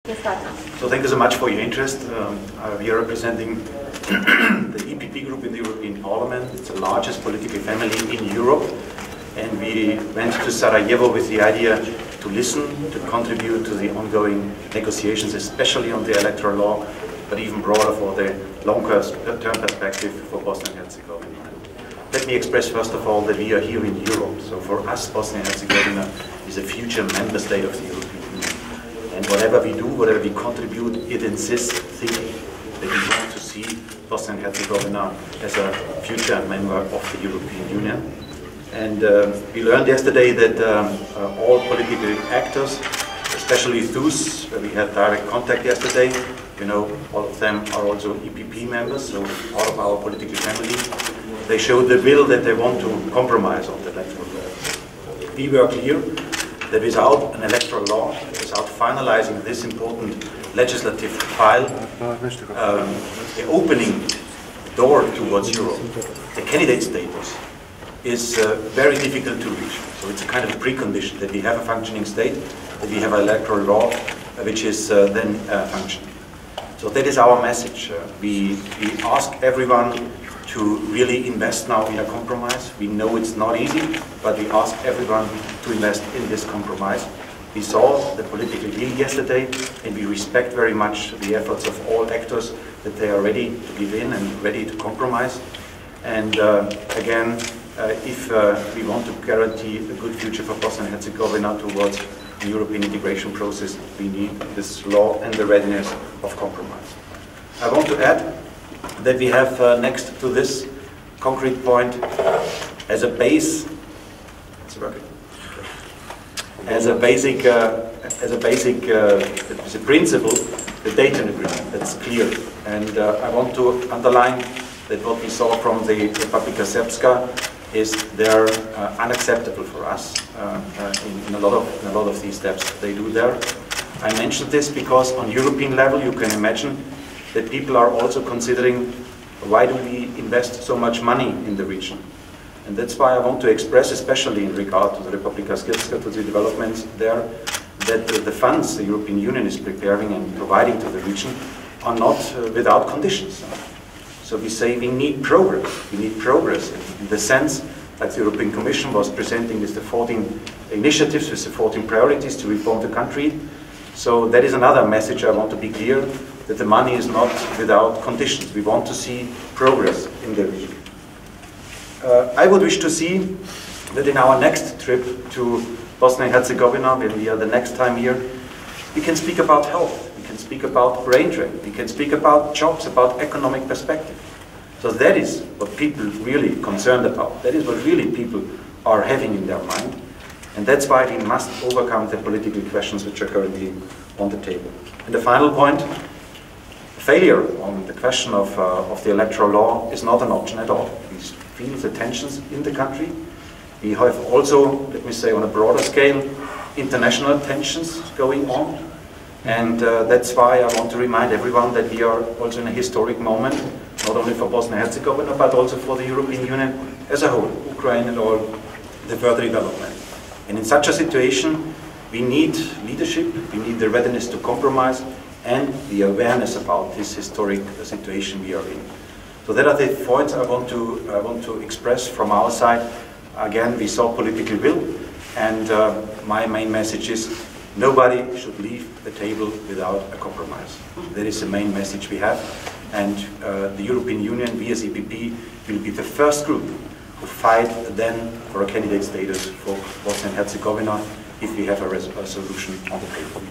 So thank you so much for your interest. We are representing the EPP group in the European Parliament. It's the largest political family in Europe. And we went to Sarajevo with the idea to listen, to contribute to the ongoing negotiations, especially on the electoral law, but even broader for the longer-term perspective for Bosnia and Herzegovina. Let me express first of all that we are here in Europe. So for us, Bosnia and Herzegovina is a future member state of the European Union. And whatever we do, whatever we contribute, it insists thinking that we want to see Bosnia and Herzegovina as a future member of the European Union. And we learned yesterday that all political actors, especially those where we had direct contact yesterday, you know, all of them are also EPP members, so part of our political family. They showed the will that they want to compromise on the electoral law. We were clear that without an electoral law, without finalizing this important legislative file, the opening door towards Europe, the candidate status, is very difficult to reach. So it's a kind of a precondition that we have a functioning state, that we have an electoral law which is then functioning. So that is our message. We ask everyone to really invest now in a compromise. We know it's not easy, but we ask everyone to invest in this compromise. We saw the political deal yesterday, and we respect very much the efforts of all actors that they are ready to give in and ready to compromise. And again, if we want to guarantee a good future for Bosnia and Herzegovina towards the European integration process, we need this law and the readiness of compromise. I want to add that we have next to this concrete point as a base, as a principle, the Dayton Agreement. That's clear, and I want to underline that what we saw from the Republika Srpska is they're unacceptable for us in a lot of these steps they do there. I mentioned this because on European level you can imagine that people are also considering why do we invest so much money in the region. And that's why I want to express, especially in regard to the Republika Srpska, to the developments there, that the funds the European Union is preparing and providing to the region are not without conditions. So we say we need progress. We need progress in the sense that the European Commission was presenting with the 14 initiatives, with the 14 priorities to reform the country. So that is another message I want to be clear, that the money is not without conditions. We want to see progress in the region. I would wish to see that in our next trip to Bosnia and Herzegovina, when we are the next time here, we can speak about health. We can speak about brain drain, we can speak about jobs, about economic perspective. So that is what people really concerned about. That is what really people are having in their mind. And that's why we must overcome the political questions which are currently on the table. And the final point, failure on the question of the electoral law is not an option at all. We feel the tensions in the country. We have also, let me say on a broader scale, international tensions going on. And that's why I want to remind everyone that we are also in a historic moment, not only for Bosnia and Herzegovina, but also for the European Union as a whole, Ukraine and all the further development. And in such a situation, we need leadership, we need the readiness to compromise, and the awareness about this historic situation we are in. So that are the points I want to express from our side. Again, we saw political will, and my main message is nobody should leave the table without a compromise. That is the main message we have. And the European Union, we as EPP, will be the first group who fight then for a candidate status for Bosnia and Herzegovina if we have a solution on the table.